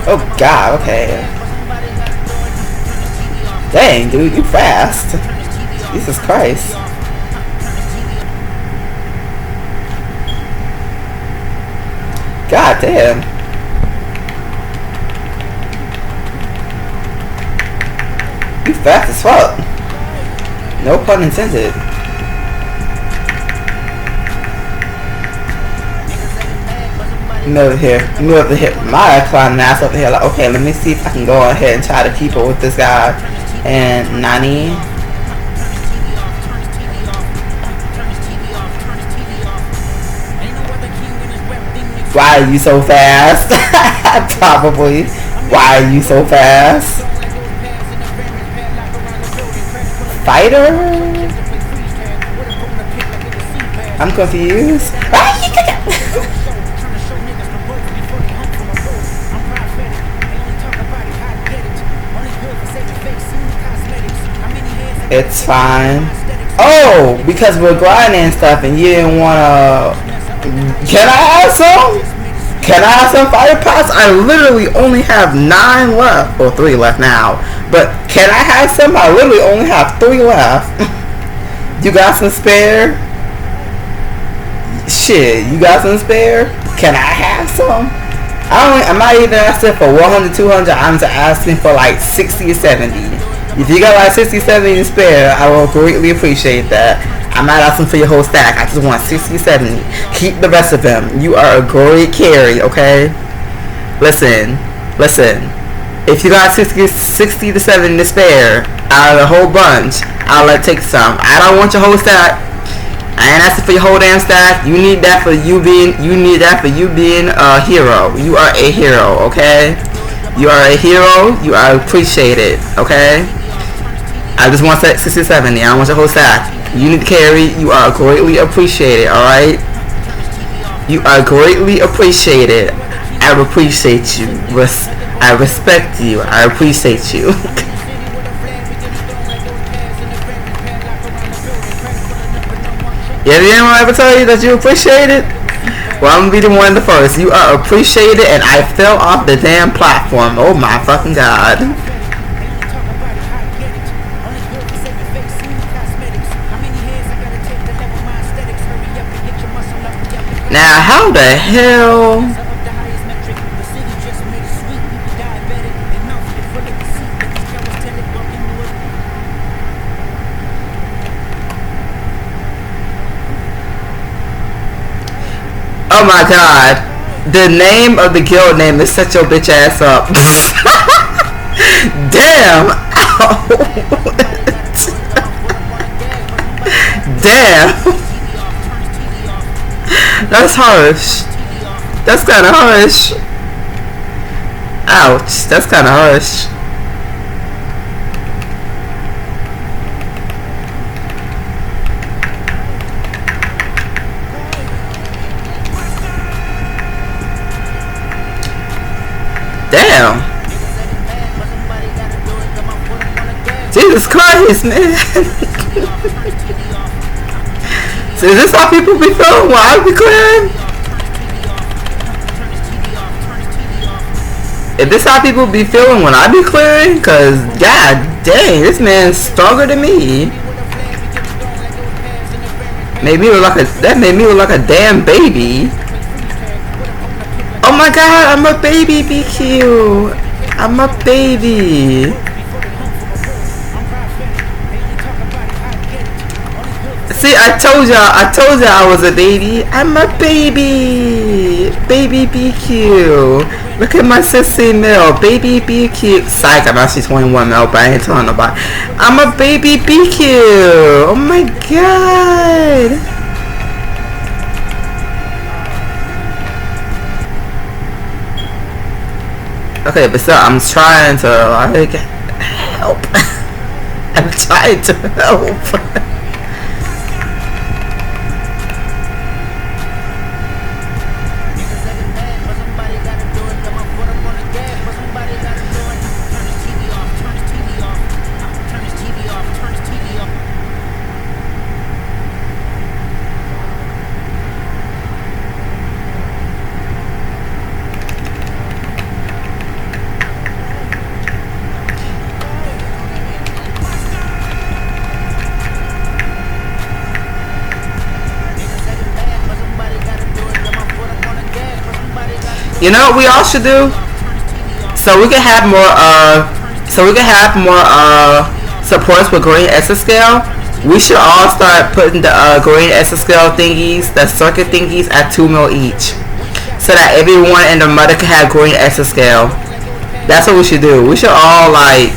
Oh God, okay. Dang, dude, you fast. Jesus Christ. God damn. You fast as fuck. No pun intended. Me over here, my climbing ass over here. Like, okay, let me see if I can go ahead and try to keep up with this guy. And Nani. Why are you so fast? Probably. Why are you so fast? Fighter? I'm confused. It's fine. Oh, because we're grinding and stuff and you didn't wanna... Can I have some? Can I have some fire pots? I literally only have 9 left. Or 3 left now. But can I have some? I literally only have 3 left. You got some spare? Shit, you got some spare? Can I have some? I'm not even asking for 100, 200. I'm just asking for like 60 or 70. If you got like 60, 70 to spare, I will greatly appreciate that. I'm not asking for your whole stack. I just want 60, 70. Keep the rest of them. You are a great carry, okay? Listen. If you got 60 to 70 to spare out of the whole bunch, I'll take some. I don't want your whole stack. I ain't asking for your whole damn stack. You need that for you being a hero. You are a hero, okay? You are a hero. You are appreciated, okay? I just want 60 to 70. I don't want your whole stack. You need to carry. You are greatly appreciated, alright? You are greatly appreciated. I appreciate you. I respect you. I appreciate you. Yeah, did anyone ever tell you that you appreciate it? Well, I'm gonna be the one the first. You are appreciated, and I fell off the damn platform. Oh my fucking god. Now, how the hell? Oh my god. The name of the guild name is Set Your Bitch Ass Up. Damn. Damn. That's harsh. That's kind of harsh. Ouch. That's kind of harsh. Damn. Jesus Christ, man. So is this how people be feeling while I be clearing? Is this how people be feeling when I be clearing? Cause god dang, this man's stronger than me. That made me look like a damn baby. Oh my god, I'm a baby, BQ. I'm a baby. See, I told y'all I was a baby. I'm a baby. Baby BQ. Look at my sissy Mel. Baby BQ. Psych, I'm actually 21 Mel, but I ain't telling nobody. I'm a baby BQ. Oh my god. Okay, but still, I'm trying to, like, help. I'm trying to help. You know what we all should do? So we can have more supports with green exascale. We should all start putting the green exascale thingies, the circuit thingies, at 2 mil each, so that everyone and their mother can have green exascale. That's what we should do. We should all like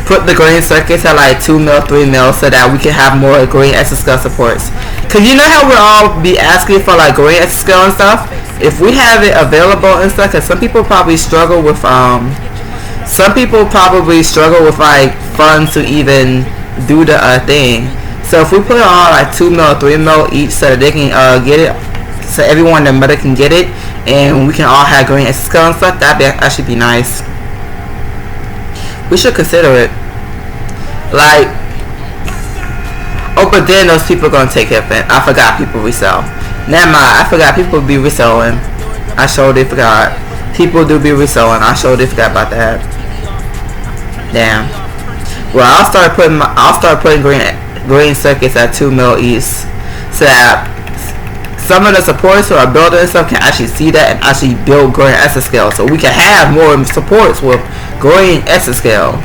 put the green circuits at like 2 mil, 3 mil, so that we can have more green exascale supports. Cause you know how we'll all be asking for like green exascale and stuff. If we have it available and stuff, cause some people probably struggle with like funds to even do the thing. So if we put it on like 2 mil, 3 mil each, so that they can get it, so everyone and their mother can get it, and we can all have green exascale and stuff, that'd actually be nice. We should consider it. Like, oh, but then those people are gonna take it. I forgot people resell. Never mind, I forgot people be reselling. I sure did forgot. People do be reselling. I sure did forgot about that. Damn. Well, I'll start putting green circuits at 2 mil each, so that some of the supporters who are building and stuff can actually see that and actually build green exascale, so we can have more supports with green exascale.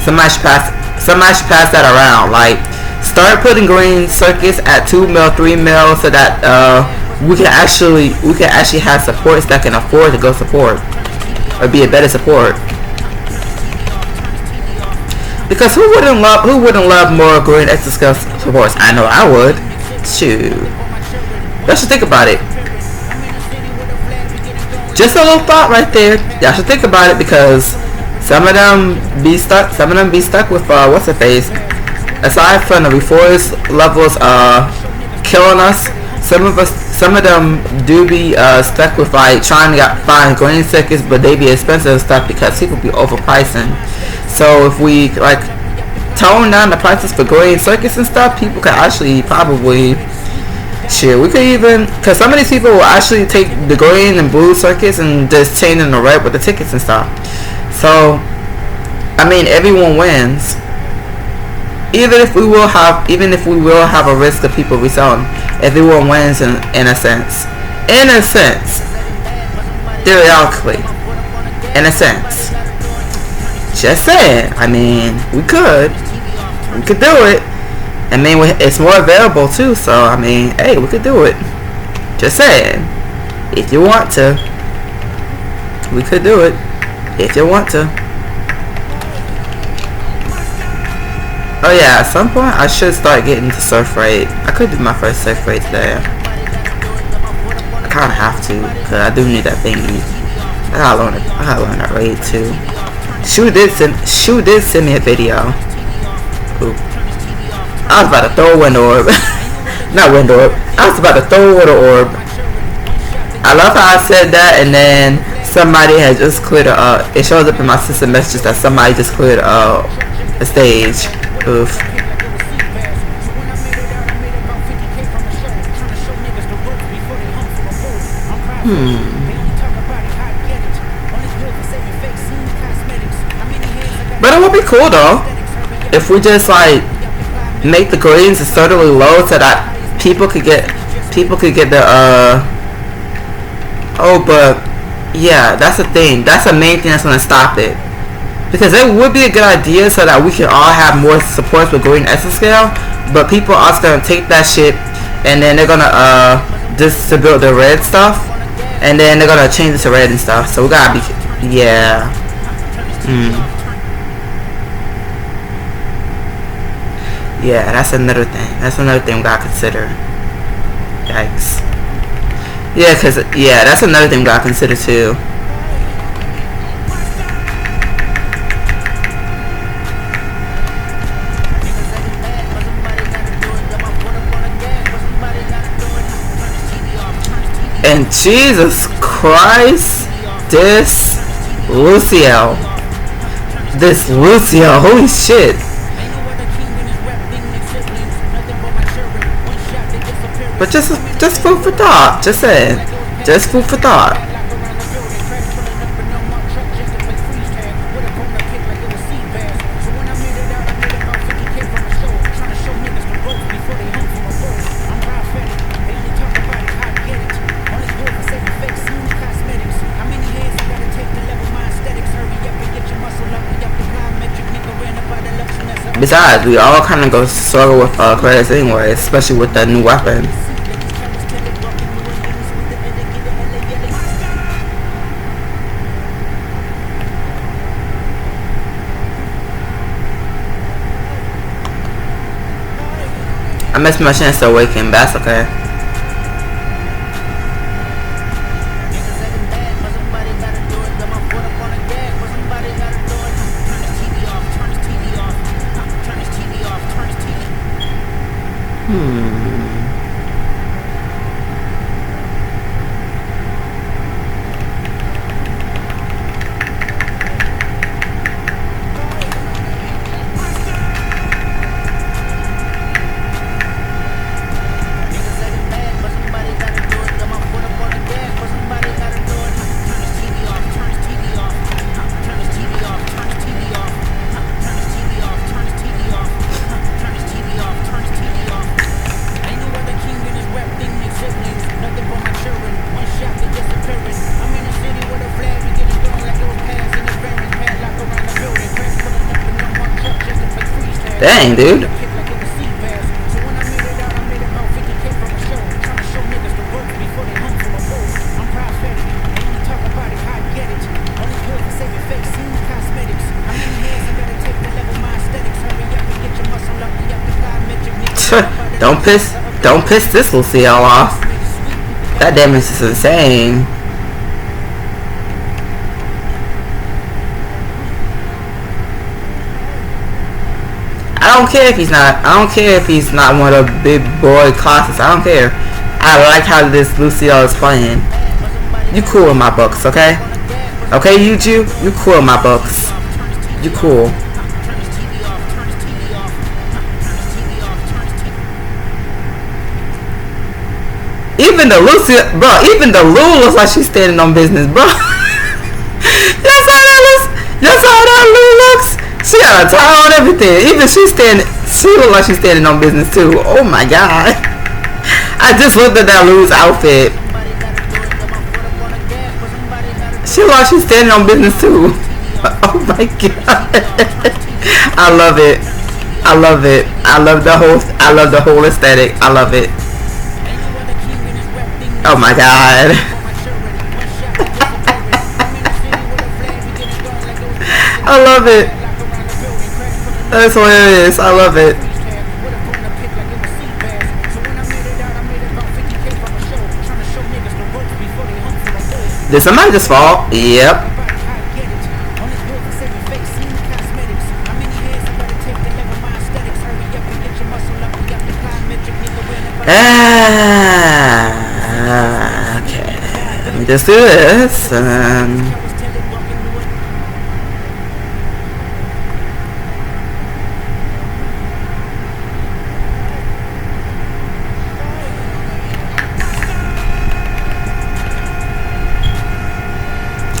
Somebody should pass that around. Like, start putting green circuits at 2 mil, 3 mil, so that we can actually have supports that can afford to go support or be a better support. Because who wouldn't love more green exascale supports? I know I would. Shoot. Y'all should think about it. Just a little thought right there. Y'all should think about it, because some of them be stuck with what's the face. Aside from the reforest levels killing us, some of them do be stuck with like trying to find green circuits, but they be expensive and stuff because people be overpricing. So if we like tone down the prices for green circuits and stuff, people could actually probably shit. We could even, cause some of these people will actually take the green and blue circuits and just change them to red with the tickets and stuff. So I mean, everyone wins. Even if we will have a risk of people reselling, everyone wins in a sense. In a sense. Theoretically. In a sense. Just saying. I mean, we could do it. I mean, it's more available too, so I mean, hey, we could do it. Just saying. If you want to, we could do it. If you want to. Oh yeah, at some point I should start getting to surf raid. I could do my first surf raid today. I kinda have to, cause I do need that thingy. I gotta learn that raid too. Shu did send me a video. Ooh. I was about to throw a window orb. Not window orb. I was about to throw a window orb. I love how I said that, and then somebody had just cleared it shows up in my system messages that somebody just cleared a stage. Oof. But it would be cool though if we just like make the greens certainly low, so that people could get the oh, but yeah, that's the thing. That's the main thing that's gonna stop it. Because it would be a good idea so that we can all have more supports with green exascale, but people are also gonna take that shit and then they're gonna just to build the red stuff, and then they're gonna change it to red and stuff. So we gotta be, yeah. Yeah, that's another thing. That's another thing we gotta consider. Yikes. Yeah, cause yeah, that's another thing we gotta consider too. And Jesus Christ, this Lucio, holy shit. But just food for thought, just saying, just food for thought. Besides, we all kind of go struggle with credits anyway, especially with that new weapon. I missed my chance to awaken, but that's okay. Dang, dude. Don't piss this Lucille off. That damage is insane. I don't care if he's not one of the big boy classes. I don't care. I like how this Lucille is playing. You cool in my books, okay? Okay, Yuju? You cool in my books. You cool. Even the Lucille, bro, even the Lou looks like she's standing on business, bro. That's how that looks. That's how that Lou looks. She got a tie on everything. Even she look like she's standing on business too. Oh my god. I just looked at that Lou's outfit. She look like she's standing on business too. Oh my god. I love it. I love it. I love the whole aesthetic. I love it. Oh my god. I love it. That's hilarious. I love it. Did somebody just fall? Yep. Okay. Let me just do this.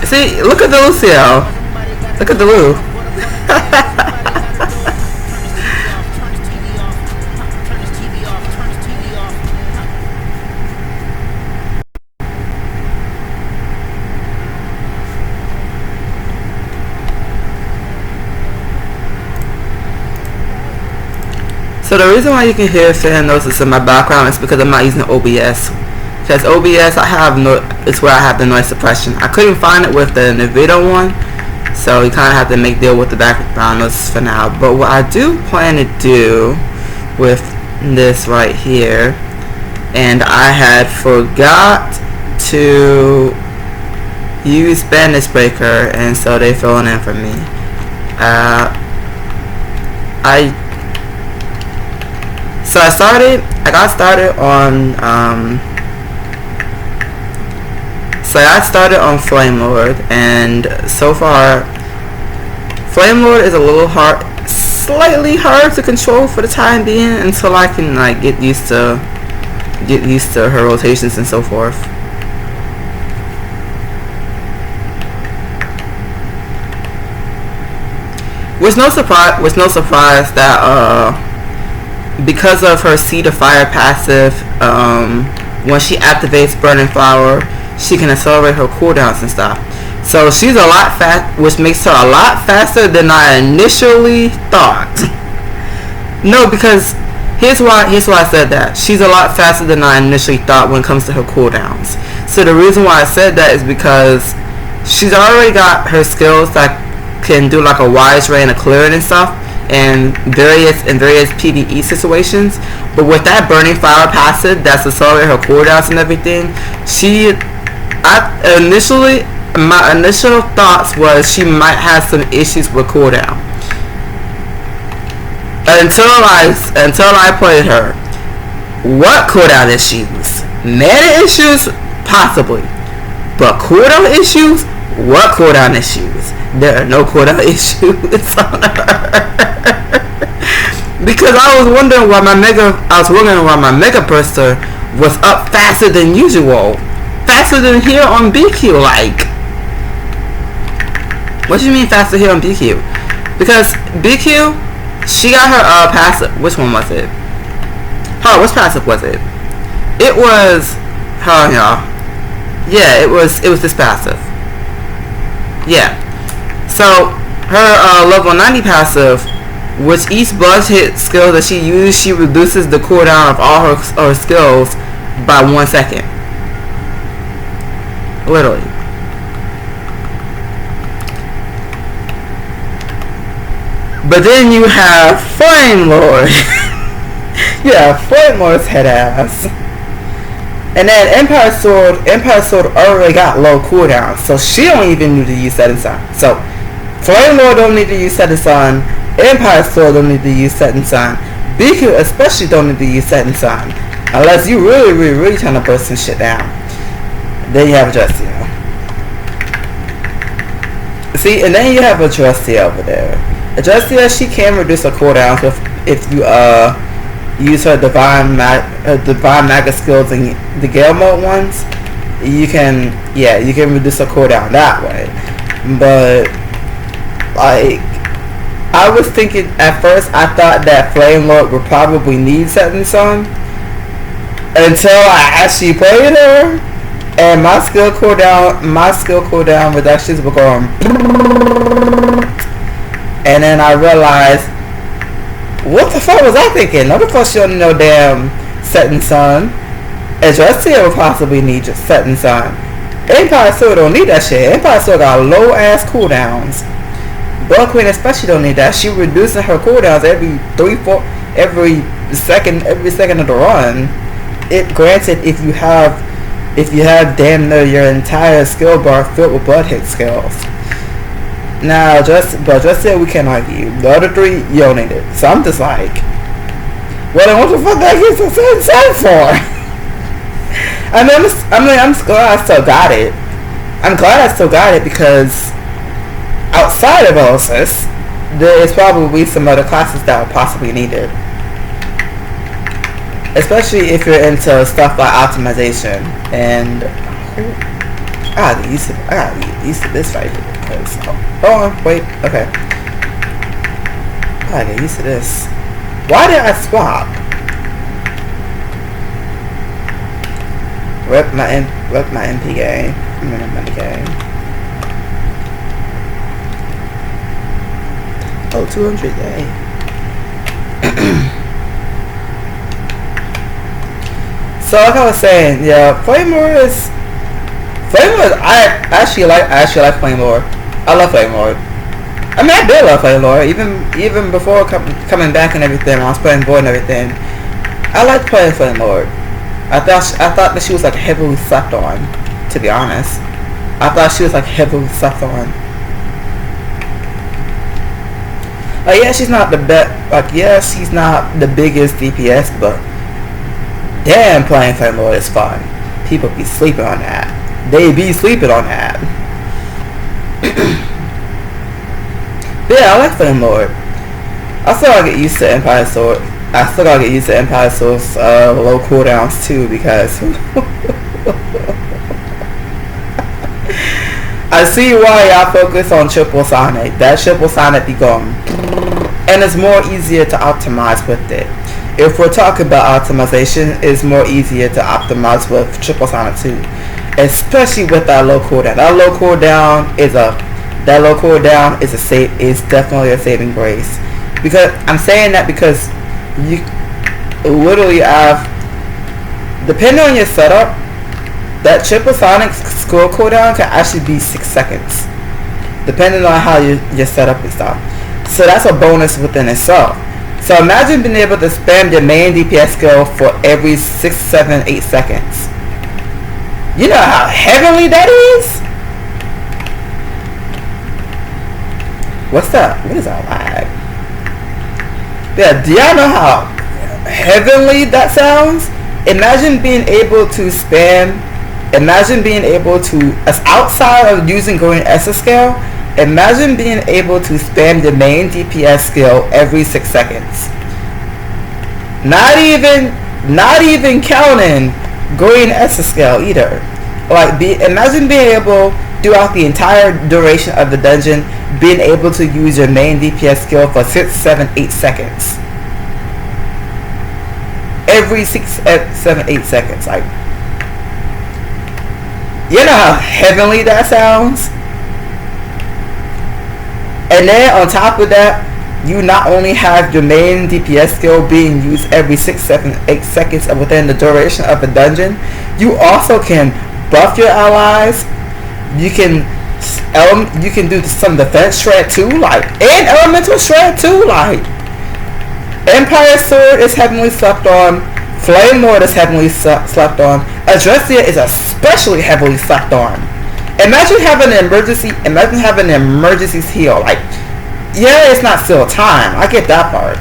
See, look at the Lucille. Look at the Lou. So the reason why you can hear fan noises in my background is because I'm not using OBS. Because OBS, it's where I have the noise suppression. I couldn't find it with the Nvidia one, so you kind of have to make deal with the background noises for now. But what I do plan to do with this right here, and I had forgot to use Bandage Breaker, and so they filling in for me. I got started on Flame Lord, and so far Flame Lord is a little slightly hard to control for the time being until I can like get used to her rotations and so forth. Was no surprise that because of her Seed of Fire passive, when she activates Burning Flower, she can accelerate her cooldowns and stuff. So she's a lot which makes her a lot faster than I initially thought. No, because here's why I said that. She's a lot faster than I initially thought when it comes to her cooldowns. So the reason why I said that is because she's already got her skills that can do like a wise ray and a clearing and stuff in various PvE situations. But with that burning fire passive that's accelerating her cooldowns and everything, my initial thoughts was she might have some issues with cooldown. Until I played her. What cooldown issues? Mana issues? Possibly. But cooldown issues? What cooldown issues? There are no cooldown issues on her. Because I was wondering why my Mega Burster was up faster than usual. Faster than here on BQ, like. What do you mean faster here on BQ? Because BQ, she got her passive. Which one was it? Which passive was it? It was y'all. Yeah, it was this passive. Yeah. So her level 90 passive, which each buzz hit skill that she uses, she reduces the cooldown of all her skills by 1 second. Literally. But then you have Flame Lord. Yeah, Flame Lord's head ass. And then Empire Sword already got low cooldown, so she don't even need to use Setting Sun. So Flame Lord don't need to use Setting Sun. Empire Sword don't need to use Setting Sun. BQ especially don't need to use Setting Sun, unless you really trying to burst some shit down. Then you have Adrestia. See, and then you have Adrestia over there. Adrestia, she can reduce her cooldown if you use her divine Maga skills in the Gale mode ones. You can reduce her cooldown that way. But like, I was thinking at first, I thought that Flame Lord would probably need Setting Sun until I actually played her, and my skill cooldown reductions were going. And then I realized, what the fuck was I thinking? No, the fuck she don't need no damn Setting Sun. Adrestia will possibly need just Setting Sun. Empire Sword don't need that shit. Empire Sword got low ass cooldowns. Blood Queen especially don't need that. She reducing her cooldowns every second of the run. Granted, if you have damn near your entire skill bar filled with blood hit skills. Now, just say we can't argue. The other three, you don't need it. So I'm just like, well, then what the fuck that gets so insane for? I'm glad I still got it. I'm glad I still got it because outside of Oasis, there is probably some other classes that would possibly need it. Especially if you're into stuff like optimization. And I gotta get used to this right here. Wait, okay. I gotta get used to this. Why did I swap? Rep my MP game. I'm in a money game. Oh, 200, yay. So like I was saying, yeah, Flame Lord, I actually like Flame Lord. I love Flame Lord. I mean, I did love Flame Lord, even before coming back and everything, when I was playing Void and everything. I liked playing Flame Lord. I thought that she was like heavily slept on, to be honest. I thought she was like heavily slept on. Yeah, she's not the best. Like, yeah, she's not the biggest DPS, but damn, playing Flame Lord is fun. People be sleeping on that. They be sleeping on that. Yeah, I like Flame Lord. I still gotta get used to Empire Sword. I still gotta get used to Empire Sword's low cooldowns too, because I see why y'all focus on Triple Sonic. That Triple Sonic be going, and it's more easier to optimize with it. If we're talking about optimization, it's more easier to optimize with Triple Sonic 2, especially with that low cooldown. That low cooldown is definitely a saving grace. Because I'm saying that because you literally have, depending on your setup, that triple sonic skill cooldown can actually be 6 seconds, depending on how your setup is stuff. So that's a bonus within itself. So imagine being able to spam your main DPS skill for every 6, 7, 8 seconds. You know how heavenly that is? What's that? What is that lag? Yeah, do y'all know how heavenly that sounds? Imagine being able to spam, imagine being able to, as outside of using Going Esper scale, imagine being able to spam the main DPS skill every 6 seconds. Not even counting Going Esper scale either. Like, imagine being able, throughout the entire duration of the dungeon, being able to use your main DPS skill for 6, 7, 8 seconds. Every 6, 7, 8 seconds. Like, you know how heavenly that sounds? And then on top of that, you not only have your main DPS skill being used every 6, 7, 8 seconds within the duration of a dungeon, you also can buff your allies. You can do some defense shred too, like, and elemental shred too, like. Empire Sword is heavily slept on. Flame Lord is heavily slept on. Adressia is especially heavily slept on. Imagine having an emergency heal. Like, yeah, it's not still time. I get that part.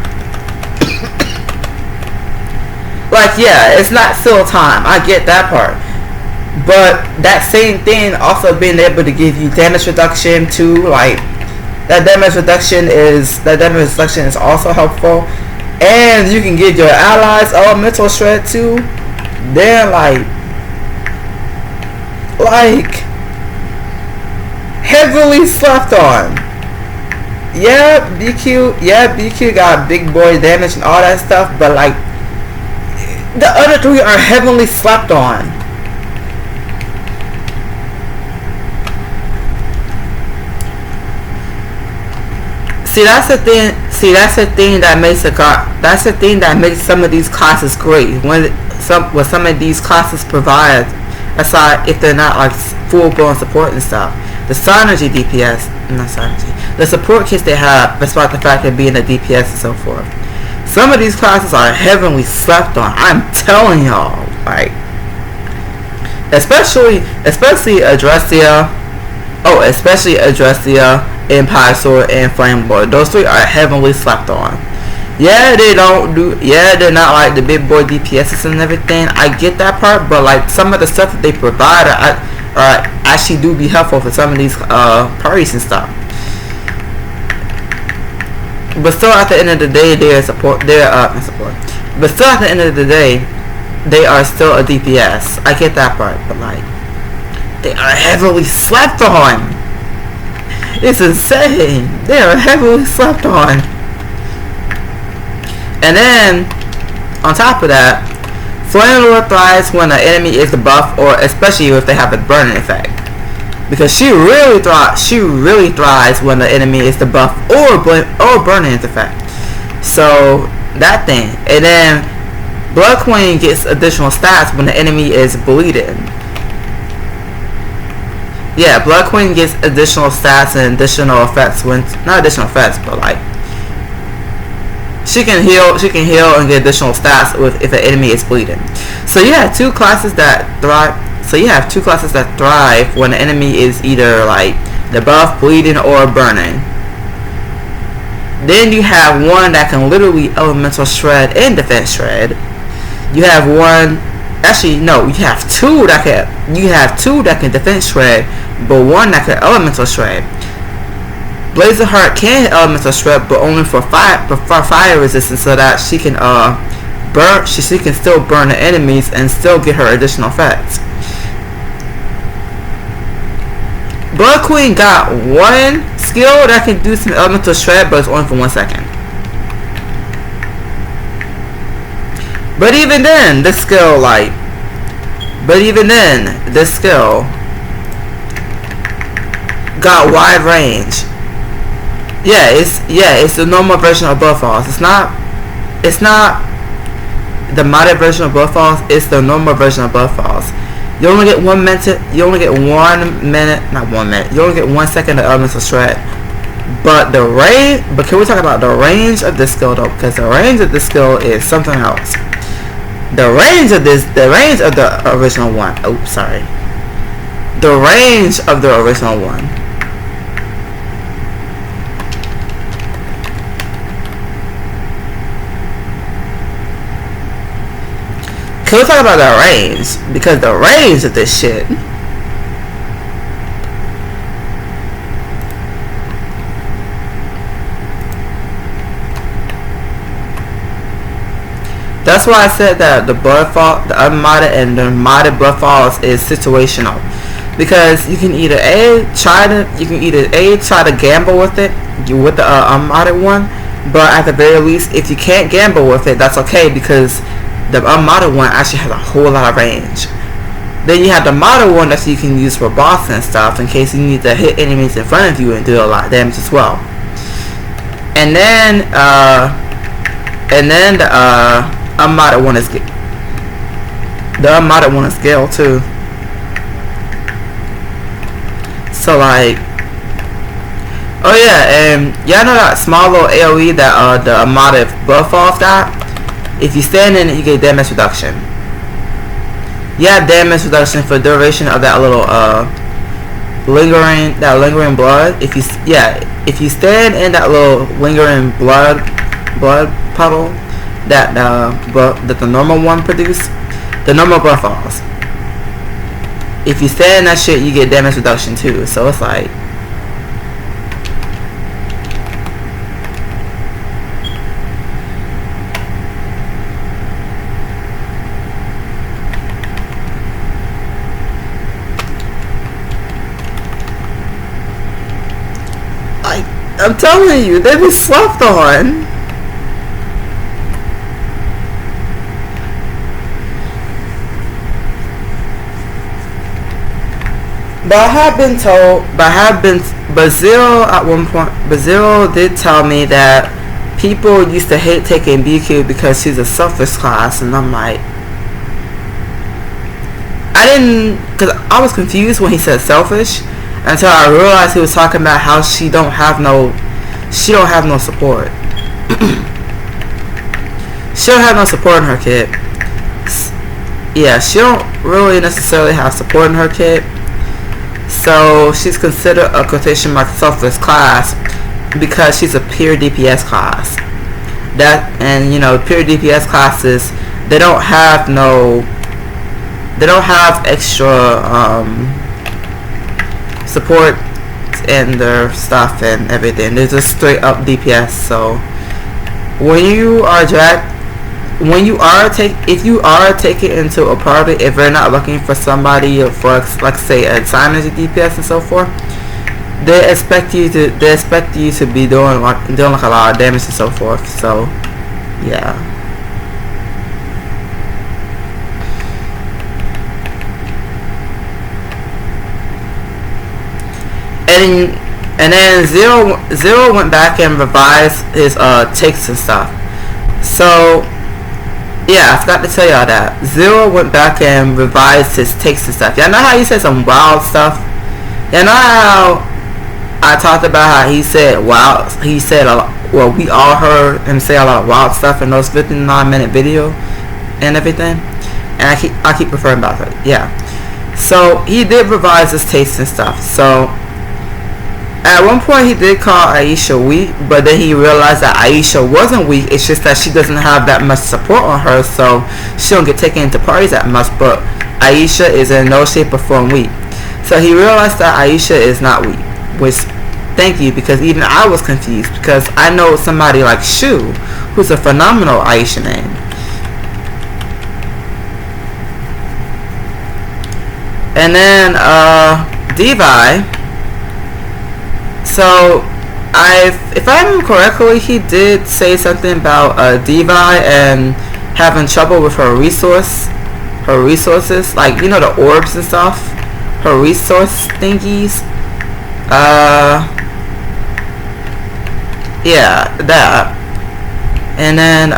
Like, yeah, it's not still time. I get that part. But that same thing also being able to give you damage reduction too. Like, that damage reduction is also helpful. And you can give your allies elemental shred too. They're like heavily slept on. Yeah, BQ got big boy damage and all that stuff, but like the other three are heavily slept on. See, that's the thing that makes some of these classes great. When some of these classes provide, aside if they're not like full blown support and stuff, the synergy DPS, not synergy, the support kits they have, despite the fact of being a DPS and so forth. Some of these classes are heavily slept on. I'm telling y'all, like, especially Adressia. Oh, especially Adressia, Empire Sword, and Flame Lord. Those three are heavily slept on. Yeah, they're not like the big boy DPSs and everything. I get that part, but like some of the stuff that they provide are actually do be helpful for some of these parties and stuff. But still, at the end of the day, But still, at the end of the day, they are still a DPS. I get that part, but like, they are heavily slept on. It's insane. They are heavily slept on. And then, on top of that, Flame Lord thrives when the enemy is debuffed, or especially if they have a burning effect. Because she really thrives when the enemy is debuffed or burning effect. So, that thing. And then, Blood Queen gets additional stats when the enemy is bleeding. Yeah, Blood Queen gets additional stats and additional effects when, not additional effects, but like she can heal and get additional stats if the enemy is bleeding. So you have two classes that thrive. So you have two classes that thrive when the enemy is either like debuffed, bleeding, or burning. Then you have one that can literally elemental shred and defense shred. You have one. Actually, no. You have two that can defense shred, but one that can elemental shred. Blazing Heart can elemental shred, but only for fire resistance, so that she can burn. She can still burn the enemies and still get her additional effects. Blood Queen got one skill that can do some elemental shred, but it's only for 1 second. But even then, this skill got wide range. Yeah, it's the normal version of Buff Falls. It's not it's not the modded version of Blood Falls, it's the normal version of Blood Falls. You only get 1 minute, you only get 1 minute, not 1 minute, you only get 1 second of Elemental Shred. But the range, but can we talk about the range of this skill though? Because the range of this skill is something else. The range of the original one, oh sorry. The range of the original one. Can we talk about the range? Because the range of this shit. That's why I said that the unmodded and the modded Blood Falls is situational. Because you can either try to gamble with it with the unmodded one, but at the very least, if you can't gamble with it, that's okay because the unmodded one actually has a whole lot of range. Then you have the modded one that you can use for boss and stuff in case you need to hit enemies in front of you and do a lot of damage as well. And then the unmodded one is Gale too. So like, oh yeah, and y'all know that small little AoE that the modded Blood Falls got? If you stand in it, you get damage reduction. You have damage reduction for duration of that little lingering blood. If you stand in that little lingering blood puddle that the normal one produced, the normal Blood Falls. If you stand in that shit, you get damage reduction too. So it's like, I'm telling you, they be slept on. But Zero at one point, Zero did tell me that people used to hate taking BQ because she's a selfish class, and I'm like, because I was confused when he said selfish until I realized he was talking about how she don't have no support. She don't have no support in her kit. Yeah, she don't really necessarily have support in her kit. So she's considered a quotation mark selfless class because she's a pure DPS class. And you know, pure DPS classes, they don't have extra support in their stuff and everything. They're just straight up DPS. So if you are taken into a party, if they're not looking for somebody for, like say, a assignment as a DPS and so forth, they expect you to be doing like a lot of damage and so forth. So yeah. And then Zero went back and revised his takes and stuff. So yeah, I forgot to tell y'all that Zero went back and revised his takes and stuff. Y'all know how he said some wild stuff? Y'all know how I talked about how he said wild? He said a lot. Well, we all heard him say a lot of wild stuff in those 59-minute video and everything. And I keep referring about that. Yeah. So he did revise his taste and stuff. So at one point he did call Aisha weak, but then he realized that Aisha wasn't weak. It's just that she doesn't have that much support on her, so she don't get taken into parties that much. But Aisha is in no shape or form weak. So he realized that Aisha is not weak. Which, thank you, because even I was confused, because I know somebody like Shu, who's a phenomenal Aisha name. And then Devi. So, if I remember correctly, he did say something about Devi and having trouble with her resources, like, you know, the orbs and stuff, her resource thingies. Yeah, that. And then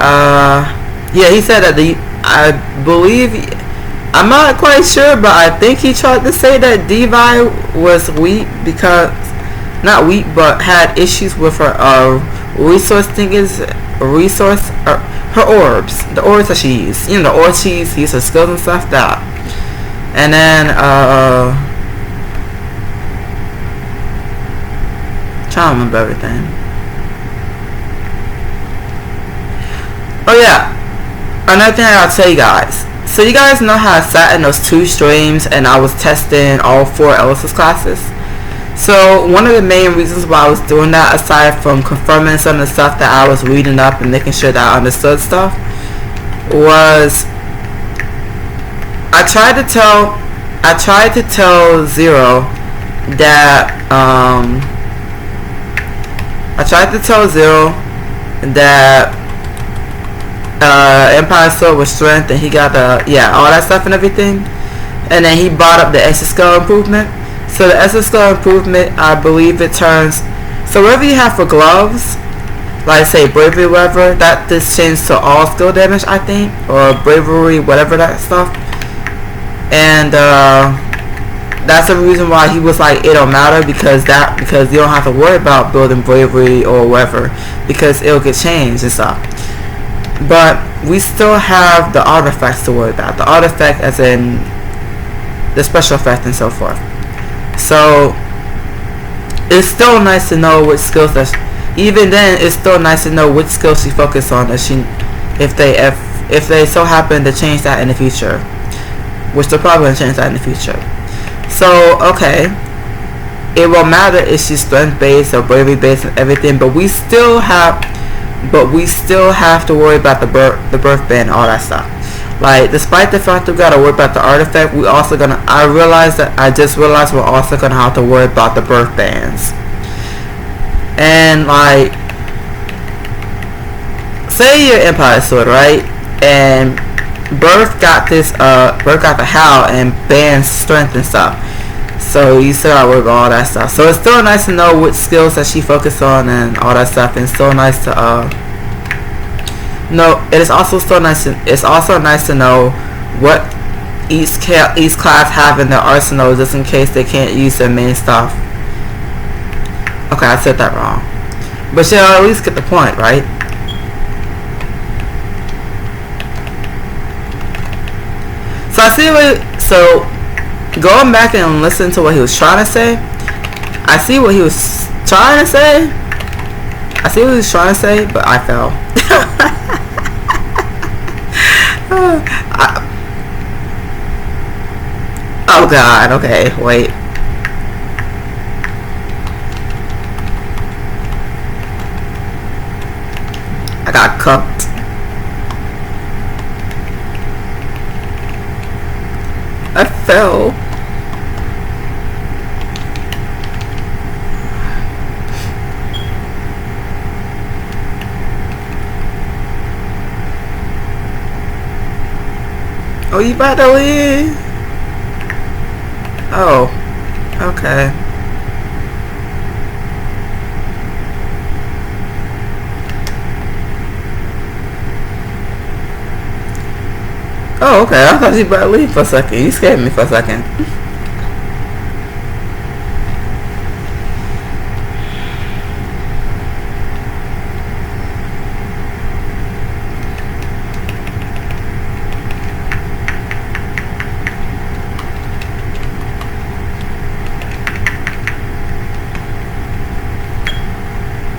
yeah, he said that I believe, I'm not quite sure, but I think he tried to say that Devi was weak because, not weak, but had issues with her resource thingies, her orbs, the orbs that she used, the orbs she used her skills and stuff, that. And then trying to remember everything. Oh yeah, another thing I gotta tell you guys. So you guys know how I sat in those 2 streams and I was testing all 4 Ellis's classes. So one of the main reasons why I was doing that, aside from confirming some of the stuff that I was reading up and making sure that I understood stuff, was I tried to tell Zero that Empire Sword was strength, and he got all that stuff and everything. And then he brought up the Exaskull improvement. So the Exaskull improvement, I believe it turns, so whatever you have for gloves, like say bravery, whatever, that just changes to all skill damage, I think, or bravery, whatever that stuff. And that's the reason why he was like, it don't matter, because you don't have to worry about building bravery or whatever, because it'll get changed and stuff. But we still have the artifacts to worry about. The artifact as in the special effect and so forth. So it's still nice to know which skills that even then it's still nice to know which skills she focused on, if they so happen to change that in the future, which they're probably going to change that in the future. So okay, it won't matter if she's strength based or bravery based and everything, but we still have to worry about the birth band, all that stuff. Like, despite the fact that we gotta worry about the artifact, I just realized we're also gonna have to worry about the birth bands. And like, say you're Empire Sword, right? And Birth got the Howl and band strength and stuff. So you still gotta worry about all that stuff. So it's still nice to know which skills that she focused on and all that stuff, and it's still nice to it's also nice to know what each class have in their arsenal, just in case they can't use their main stuff. Okay, I said that wrong, but you'll at least get the point, right? So going back and listening to what he was trying to say, I see what he was trying to say, but I fell. Oh god, okay, wait. I got cupped. I fell. Oh, you about to leave? Oh, okay. Oh, okay. I thought you about to leave for a second. You scared me for a second.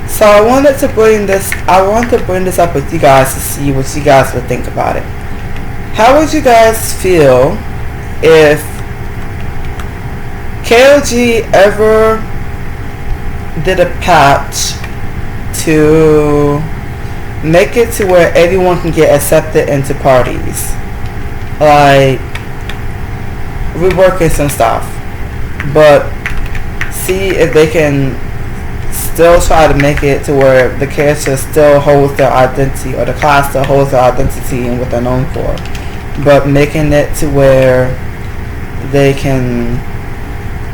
So I wanted to bring this up with you guys to see what you guys would think about it. How would you guys feel if KOG ever did a patch to make it to where everyone can get accepted into parties? Like, reworking some stuff, but see if they can still try to make it to where the character still holds their identity, or the class still holds their identity and what they're known for, but making it to where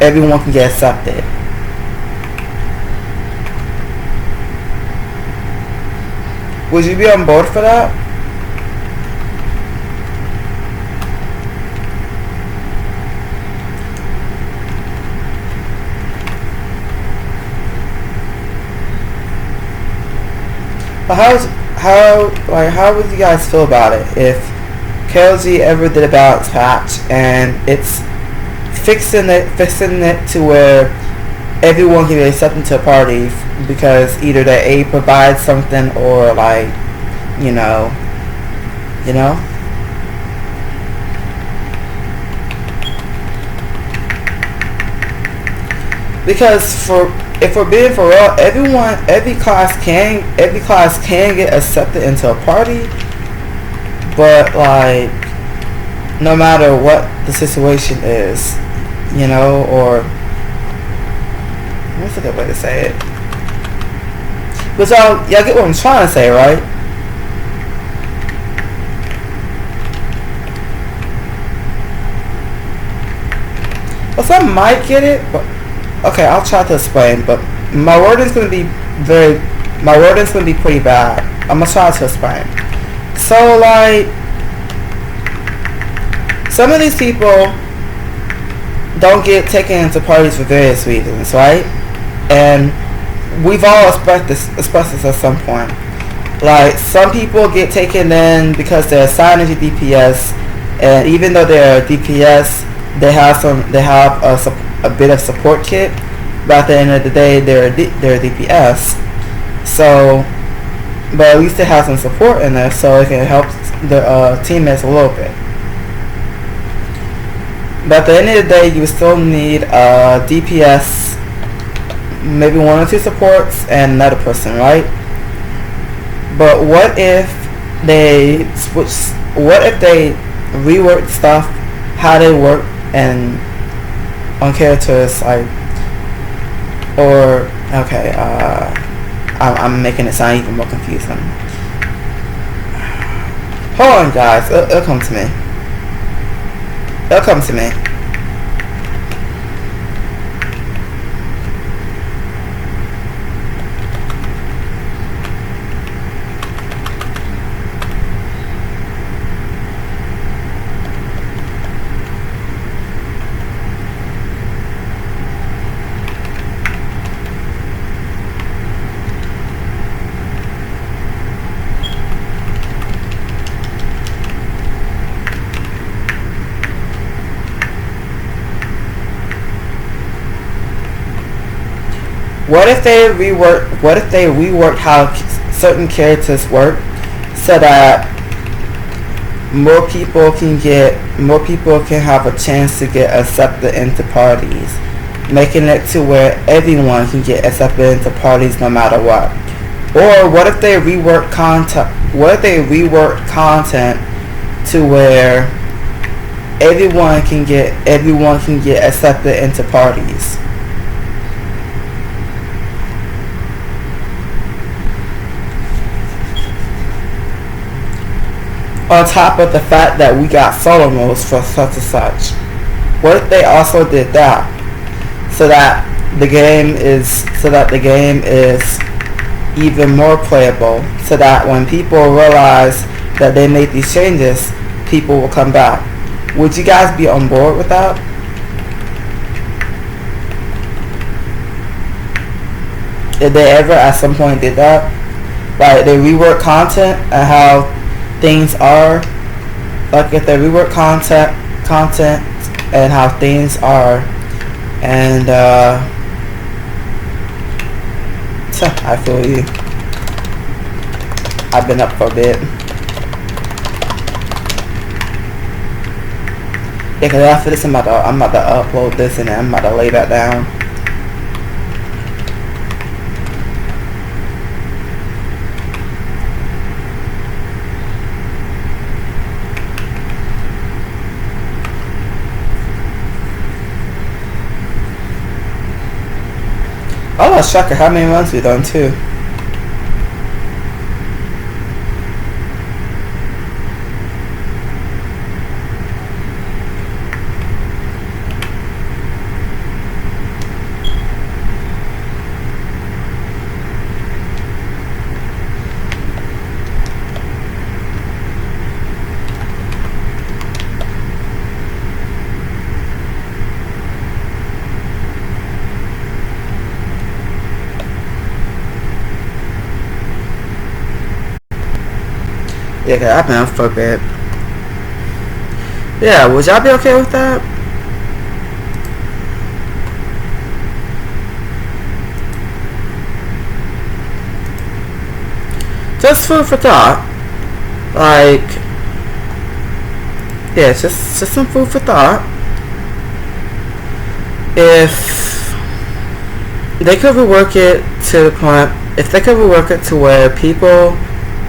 everyone can get accepted. Would you be on board for that? But how would you guys feel about it if KLG ever did a balance patch and it's fixing it to where everyone can be accepted to parties because either they provide something or like you know. Because if we're being for real, every class can get accepted into a party, but like no matter what the situation is, or what's a good way to say it? But y'all get what I'm trying to say, right? Well, some might get it, but okay, I'll try to explain. But my wording's gonna be pretty bad. I'm gonna try to explain. So like, some of these people don't get taken into parties for various reasons, right? And we've all expressed this at some point. Like, some people get taken in because they're assigned to DPS, and even though they're DPS, they have a bit of support kit. But at the end of the day, they're DPS. So, but at least they have some support in there, so it can help the teammates a little bit. But at the end of the day, you still need DPS, maybe one or two supports, and another person, right? But what if they switch? What if they rework stuff, how they work, and on characters like, or okay, I'm making it sound even more confusing. Hold on, guys. It'll come to me. It'll come to me. What if they rework how certain characters work so that more people can have a chance to get accepted into parties, making it to where everyone can get accepted into parties no matter what? Or what if they rework content? What if they rework content to where everyone can get accepted into parties? On top of the fact that we got solo modes for such and such. What if they also did that? So that the game is even more playable. So that when people realize that they made these changes, people will come back. Would you guys be on board with that? If they ever at some point did that? Like they rework content and how things are, like if they rework content and how things are, and I feel you. I've been up for a bit. Yeah, cause after this I'm about to upload this and then I'm about to lay that down. I lost track of how many runs we've done too. Yeah, cause I've been fuck it. Yeah, would y'all be okay with that? Just food for thought. Like, yeah, just some food for thought. If they could rework it to the point, if they could rework it to where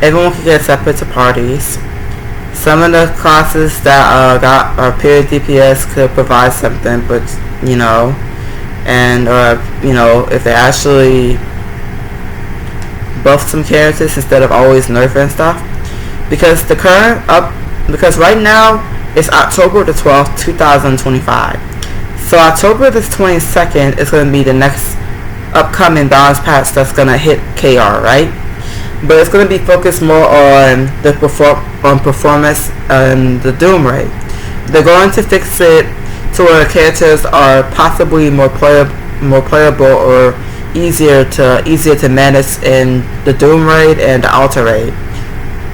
everyone could get separate to parties. Some of the classes that got period DPS could provide something, but you know, and you know, if they actually buff some characters instead of always nerfing stuff, because because right now it's October the 12th, 2025. So October the 22nd is going to be the next upcoming balance patch that's going to hit KR, right? But it's going to be focused more on the performance and the doom rate. They're going to fix it to where characters are possibly more playable or easier to manage in the doom rate and the alter rate.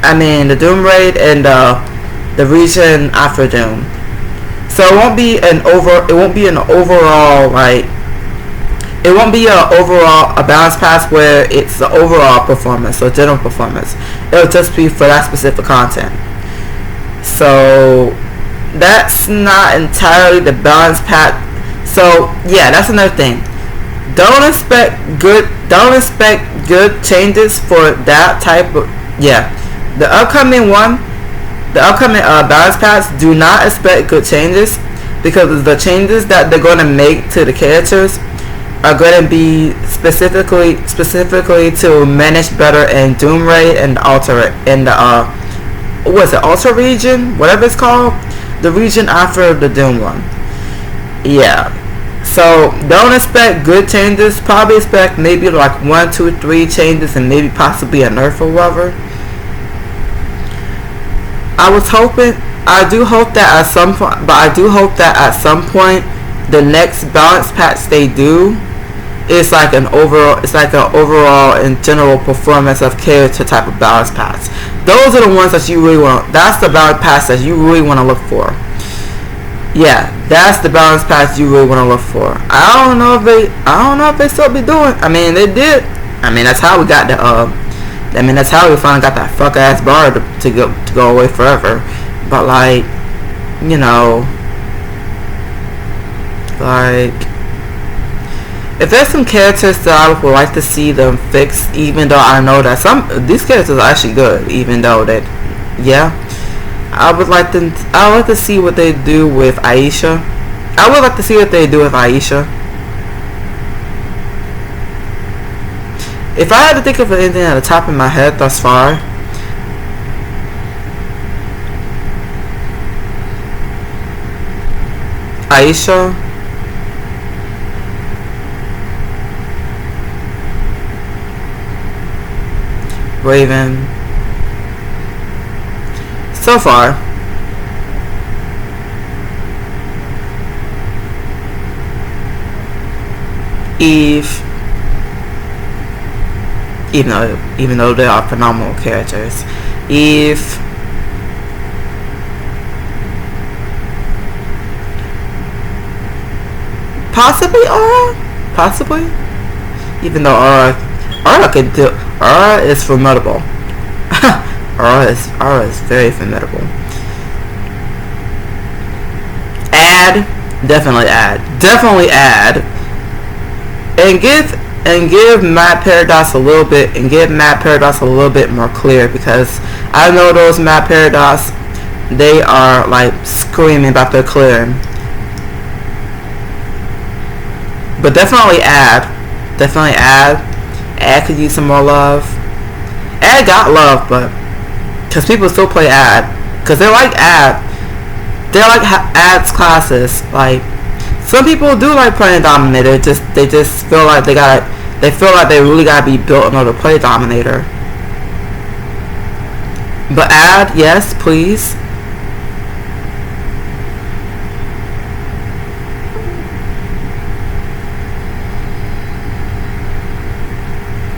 I mean the doom rate and the region after doom. So it won't be an overall like. It won't be a balance pass where it's the overall performance or general performance. It'll just be for that specific content. So that's not entirely the balance pack. So yeah, that's another thing. Don't expect good changes for that type of The upcoming balance packs, do not expect good changes, because the changes that they're going to make to the characters are going to be specifically to manage better in doom rate and alter in the alter region, whatever it's called, the region after the doom one. Yeah, so don't expect good changes. Probably expect maybe like 1, 2, 3 changes and maybe possibly a nerf or whatever. I do hope that at some point the next balance patch they do is like an overall and general performance of character type of balance patch. Those are the ones that you really want. That's the balance patch that you really want to look for. Yeah, that's the balance patch you really want to look for. I don't know if they still be doing. I mean, they did. I mean, that's how we got that's how we finally got that fuck ass bar to go away forever. But like, you know, like, if there's some characters that I would like to see them fix, even though I know that these characters are actually good, even though that, yeah, I would like to see what they do with Aisha. I would like to see what they do with Aisha. If I had to think of anything at the top of my head thus far, Aisha, Raven, so far, Eve, even though they are phenomenal characters, Eve, possibly Aura, even though Aura can do. Aura is formidable. Aura is very formidable. Definitely add, and give Mad Paradox a little bit more clear, because I know those Mad Paradox, they are like screaming about their clearing. But definitely add. Ad could use some more love. Ad got love, but because people still play Ad, because they like Ad. They like Ad's classes. Like, some people do like playing Dominator. They just feel like they really gotta be built in order to play Dominator. But Ad, yes, please.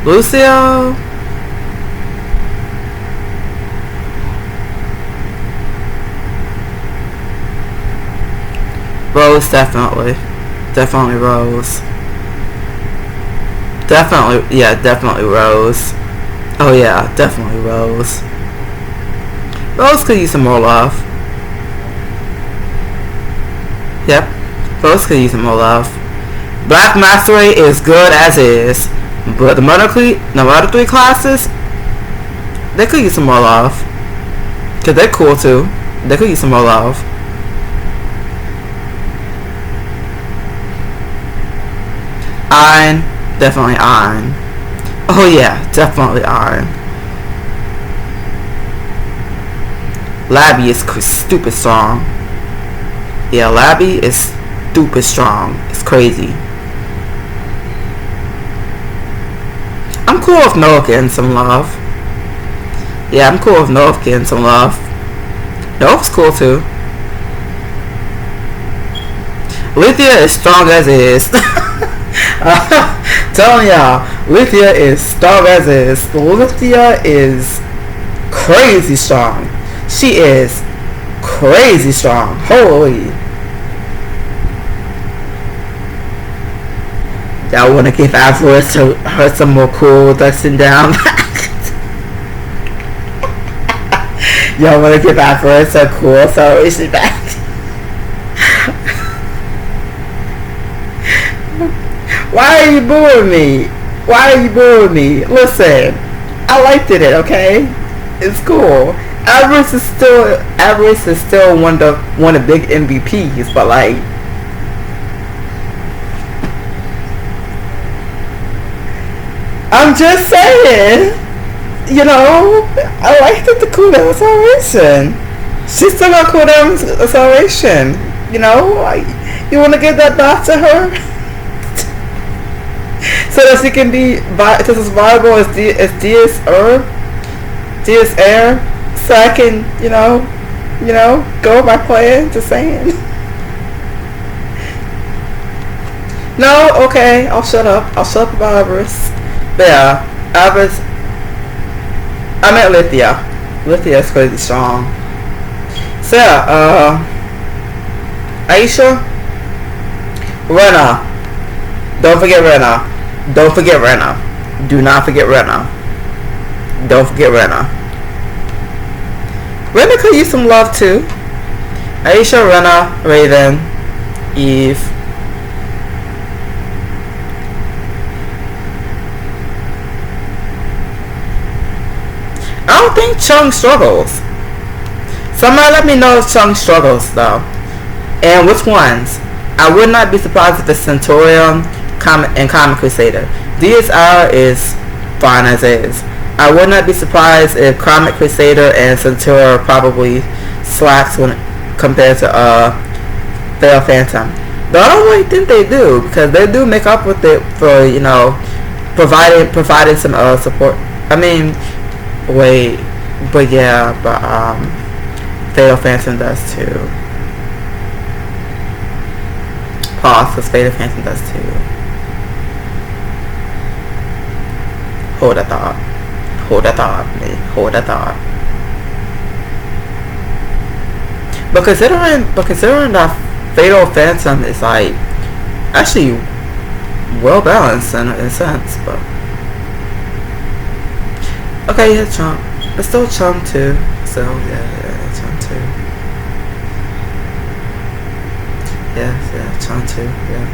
Lucio, Rose, definitely. Definitely Rose. Definitely, yeah, definitely Rose. Oh yeah, definitely Rose. Rose could use some more love. Yep, Rose could use some more love. Black Mastery is good as is, but the other three classes, they could use some more love. Cause they're cool too. They could use some more love. Iron, definitely Iron. Oh yeah, definitely Iron. Labby is stupid strong. Yeah, Labby is stupid strong. It's crazy. I'm cool with Noah getting some love. Yeah, I'm cool with Noah getting some love. Noah's cool too. Lithia is strong as is. Telling y'all, Lithia is strong as is. Lithia is crazy strong. She is crazy strong. Holy. Y'all want to give Avarice her some more cool dusting down? Y'all want to give Avarice a cool acceleration back? Why are you booing me? Why are you booing me? Listen, I liked it, okay? It's cool. Avarice is still one of the big MVPs, but like, I'm just saying, you know, I liked it, the cooldown acceleration. She still got cooldown acceleration. You know, you want to give that back to her so that she can be just as viable as DS Air, so I can, you know, go with my plan. Just saying. No, okay, I'll shut up. I'll shut up about Avarice. But yeah, Avarice. I meant Lithia. Lithia is crazy strong. So yeah, Aisha, Rena. Don't forget Rena. Don't forget Rena. Do not forget Rena. Don't forget Rena. Rena could use some love too. Aisha, Rena, Raven, Eve. I don't think Chung struggles. Somebody let me know if Chung struggles though. And which ones. I would not be surprised if it's Centurion and Comet Crusader. DSR is fine as is. I would not be surprised if Comet Crusader and Centurion probably slacks when compared to Fatal Phantom. But I don't really think they do, because they do make up with it for, you know, providing some support. I mean, wait, but yeah, but Fatal Phantom does too. Pause, because Fatal Phantom does too. Hold that thought. Hold that thought, man. Hold that thought. But considering that Fatal Phantom is like actually well balanced in a sense, but okay, yeah, Chunk. It's still Chunk too. So yeah, Chunk too. Yeah, Chunk too. Yeah.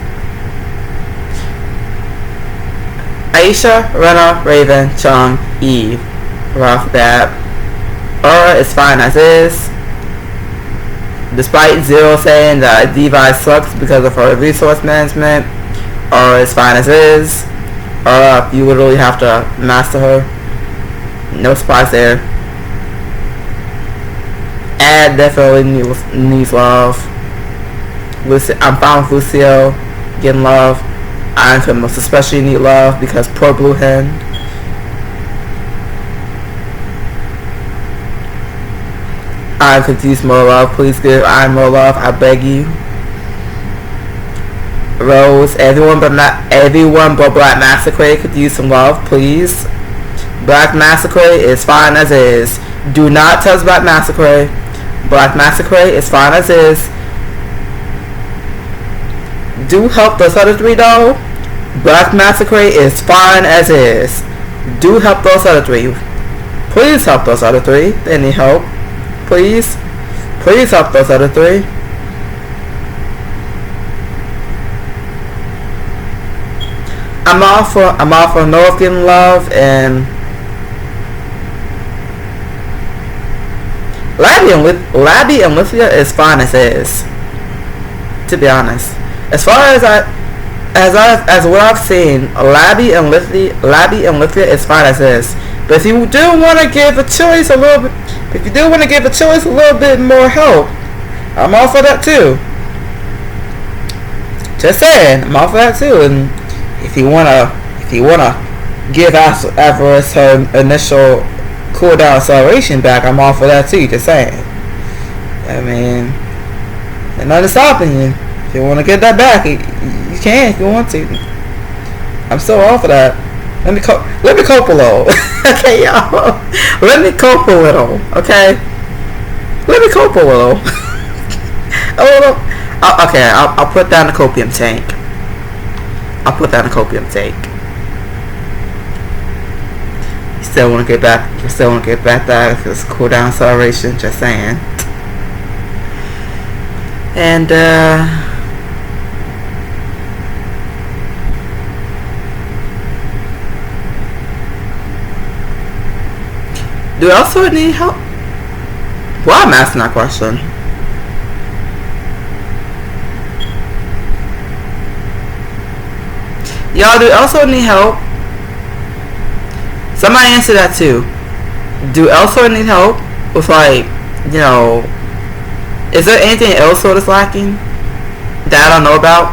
Aisha, Rena, Raven, Chung, Eve. Right off the bat. Aura is fine as is. Despite Zero saying that Device sucks because of her resource management, Aura is fine as is. Aura, you literally have to master her. No surprise there. Ad definitely needs love. I'm fine with Lucio getting love. Iron could most especially need love because poor Blue Hen. Iron could use more love. Please give Iron more love. I beg you. Rose, everyone but Black Massacre could use some love, please. Black Massacre is fine as is. Do not touch Black Massacre. Black Massacre is fine as is. Do help those other three though. Black Massacre is fine as is. Do help those other three. Please help those other three. They need help. Please. Please help those other three. I'm all for North getting love, and Labby and Lithia is fine as is. To be honest, as far as what I've seen, Labby and Lithia is fine as is. But if you do want to give a choice a little bit more help, I'm all for that too. Just saying, I'm all for that too. And if you wanna give Avarice her initial cooldown acceleration back, I'm all for that too. Just saying. I mean, there's nothing stopping you. If you want to get that back, you can if you want to. I'm so all for that. Let me cope a little. Okay, y'all. Let me cope a little. Okay. Let me cope a little. Okay, I'll put down the copium tank. I'll put down the copium tank. You still want to get back that this cooldown acceleration. Just saying. And do you also need help? Well, I'm asking that question. Y'all, do you also need help? Somebody answer that too. Do you also need help with, like, you know, is there anything else that's lacking that I don't know about?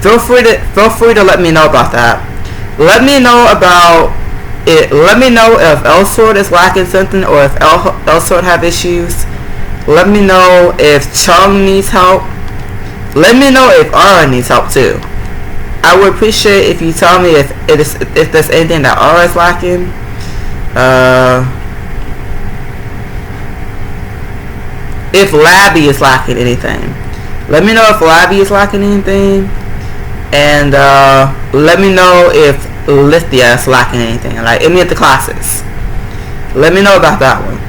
Feel free to let me know about that. Let me know about it. Let me know if Elsword is lacking something, or if Elsword have issues. Let me know if Chung needs help. Let me know if Aura needs help too. I would appreciate if you tell me if there's anything that Aura is lacking. If Labby is lacking anything. Let me know if Labby is lacking anything. And let me know if Lithia is lacking anything. Like any of the classes. Let me know about that one.